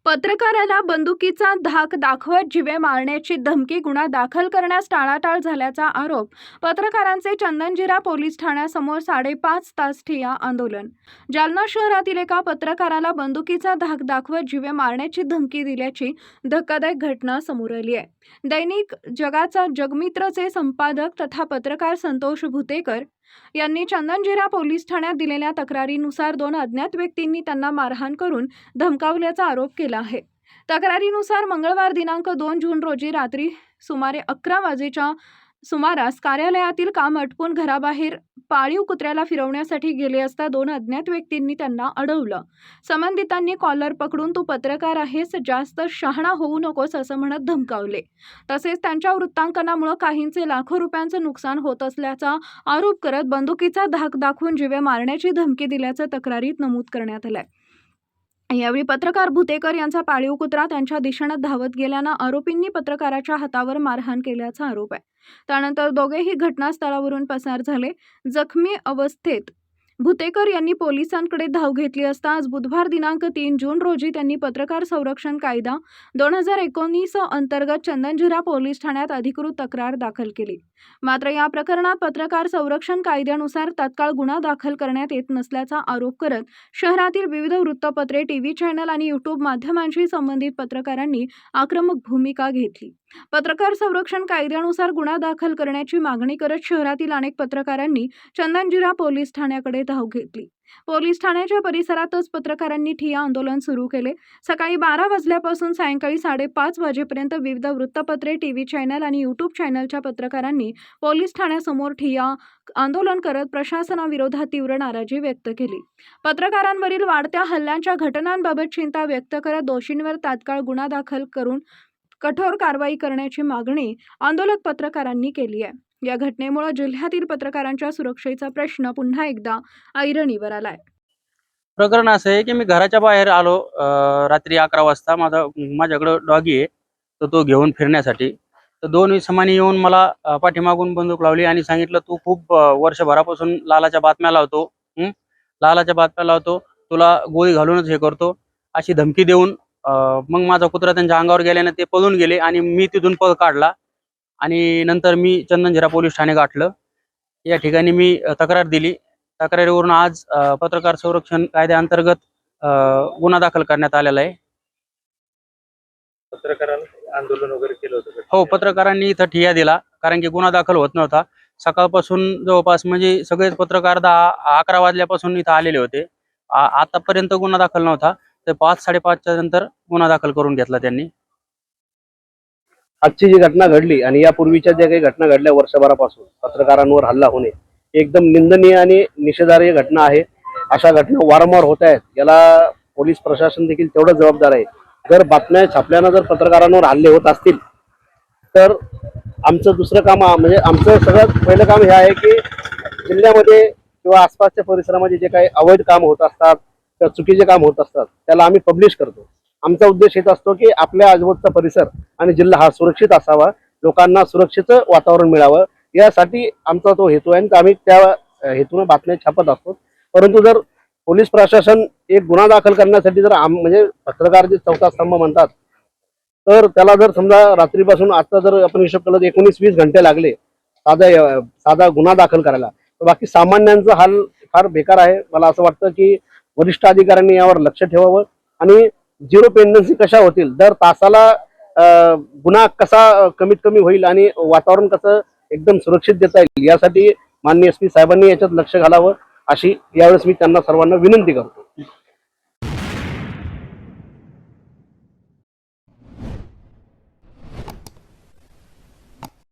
पत्रकाराला बंदुकीचा धाक दाखवत जीवे मारण्याची धमकी गुन्हा दाखल करण्यास टाळाटाळ झाल्याचा आरोप पत्रकारांचे चंदनजीरा पोलीस ठाण्यासमोर 5.5 तास ठिय्या आंदोलन। जालना शहरातील एका पत्रकाराला बंदुकीचा धाक दाखवत जीवे मारण्याची धमकी दिल्याची धक्कादायक घटना समोर आली आहे। दैनिक जगाचा जगमित्रचे संपादक तथा पत्रकार संतोष भुतेकर यांनी चंदनजीरा पोलीस ठाण्यात दिलेल्या तक्रारीनुसार 2 अज्ञात व्यक्तींनी त्यांना मारहाण करून धमकावल्याचा आरोप केला आहे। तक्रारीनुसार मंगळवार दिनांक 2 जून रोजी रात्री सुमारे 11 वाजेच्या सुमारास कार्यालयातील काम आटपून घराबाहेर पाळीव कुत्र्याला फिरवण्यासाठी गेले असता 2 अज्ञात व्यक्तींनी त्यांना अडवलं। संबंधितांनी कॉलर पकडून तू पत्रकार आहेस, जास्त शहाणा होऊ नकोस असं म्हणत धमकावले। तसेच त्यांच्या वृत्तांकनामुळे काहींचे लाखो रुपयांचं नुकसान होत असल्याचा आरोप करत बंदुकीचा धाक दाखवून जीवे मारण्याची धमकी दिल्याचं तक्रारीत नमूद करण्यात आलंय। यावेळी पत्रकार भुतेकर यांचा पाळीव कुत्रा त्यांच्या दिशेने धावत गेल्यानं आरोपींनी पत्रकाराच्या हातावर मारहाण केल्याचा आरोप आहे। त्यानंतर दोघेही घटनास्थळावरून पसार झाले। जखमी अवस्थेत भुतेकर यांनी पोलिसांकडे धाव घेतली असता आज बुधवार दिनांक 3 जून रोजी त्यांनी पत्रकार संरक्षण कायदा 2019 अंतर्गत चंदनजीरा पोलीस ठाण्यात अधिकृत तक्रार दाखल केली। मात्र या प्रकरणात पत्रकार संरक्षण कायद्यानुसार तात्काळ गुन्हा दाखल करण्यात येत नसल्याचा आरोप करत शहरातील विविध वृत्तपत्रे, टीव्ही चॅनल आणि यूट्यूब माध्यमांशी संबंधित पत्रकारांनी आक्रमक भूमिका घेतली। पत्रकार संरक्षण कायद्यानुसार गुन्हा दाखल करण्याची मागणी करत शहरातील अनेक पत्रकारांनी चंदनजीरा पोलीस ठाण्याकडे धाव घेतली। पोलीस ठाण्याच्या परिसरातच पत्रकारांनी ठिय्या आंदोलन सुरू केले। सकाळी 12 वाजल्यापासून सायंकाळी 5:30 वाजेपर्यंत विविध वृत्तपत्रे, टीव्ही चॅनल आणि यूट्यूब चॅनलच्या पत्रकारांनी पोलीस ठाण्यासमोर ठिय्या आंदोलन करत प्रशासनाविरोधात तीव्र नाराजी व्यक्त केली। पत्रकारांवरील वाढत्या हल्ल्यांच्या घटनांबाबत चिंता व्यक्त करत दोषींवर तात्काळ गुन्हा दाखल करून कठोर कारवाई करण्याची मागणी आंदोलक पत्रकारांनी केली आहे। या घटनेमुळे जिल्ह्यातील पत्रकारांच्या सुरक्षेचा प्रश्न पुन्हा एकदा ऐरणीवर आलाय। प्रकरण असं आहे की मी घराच्या बाहेर आलो रात्री 11 वाजता। माझ्याकडे डॉगी आहे, तर तो घेऊन फिरण्यासाठी। तर 2 इसमांनी येऊन मला पाठीमागून बंदूक लावली आणि सांगितलं, तू खूप वर्षभरापासून लालाच्या बातम्या लावतो, लालाच्या बातम्या लावतो, तुला गोळी घालूनच हे करतो, अशी धमकी देऊन मग माझा कुत्रा त्यांच्या अंगावर गेल्याने ते पळून गेले आणि मी तिथून पळ काढला आणि नंतर मी चंदनजीरा पोलीस ठाणे गाठलं। या ठिकाणी मी तक्रार दिली। तक्रारीवरून आज पत्रकार संरक्षण कायद्याअंतर्गत गुन्हा दाखल करण्यात आलेला आहे। पत्रकारांनी आंदोलन वगैरे केलं होतं? हो, पत्रकारांनी इथं ठिय्या दिला, कारण की गुन्हा दाखल होत नव्हता। सकाळपासून जवळपास म्हणजे सगळेच पत्रकार 10-11 वाजल्यापासून इथं आलेले होते। आतापर्यंत गुन्हा दाखल नव्हता, तर 5-5:30च्या नंतर गुन्हा दाखल करून घेतला त्यांनी। आजची जी घटना घडली आणि यापूर्वीच्या ज्या काही घटना घडल्या वर्षभरापासून पत्रकारांवर हल्ला होणे एकदम निंदनीय आणि निषेधार्ह घटना आहे। अशा घटना वारंवार होत आहेत, याला पोलीस प्रशासन देखील तेवढं जबाबदार आहे। जर बातम्या छापल्यानं जर पत्रकारांवर हल्ले होत असतील तर आमचं दुसरं काम म्हणजे आमचं सगळ्यात पहिलं काम हे आहे की जिल्ह्यामध्ये किंवा आसपासच्या परिसरामध्ये जे काही अवैध काम होत असतात किंवा चुकीचे काम होत असतात त्याला आम्ही पब्लिश करतो। आमचा उद्देश हेच असतो की आपल्या आजूबाजूचा परिसर आणि जिल्हा हा सुरक्षित असावा, लोकांना सुरक्षेचं वातावरण मिळावं, यासाठी आमचा तो हेतू आहे आणि आम्ही त्या हेतूने बातम्या छापत असतो। परंतु जर पोलीस प्रशासन एक गुन्हा दाखल करण्यासाठी जर म्हणजे पत्रकार जे चौथा स्तंभ म्हणतात, तर त्याला जर समजा रात्रीपासून आता जर आपण हिशोब केला तर 19-20 घंटे लागले साधा गुन्हा दाखल करायला, तर बाकी सामान्यांचा हाल फार बेकार आहे। मला असं वाटतं की वरिष्ठ अधिकाऱ्यांनी यावर लक्ष ठेवावं आणि झिरो पेंडन्सी कशा होतील, दर तासाला गुन्हा कसा कमीत कमी होईल आणि वातावरण कसं एकदम सुरक्षित देता येईल, यासाठी माननीय SP साहेबांनी याच्यात लक्ष घालावं, अशी यावेळेस मी त्यांना सर्वांना विनंती करतो।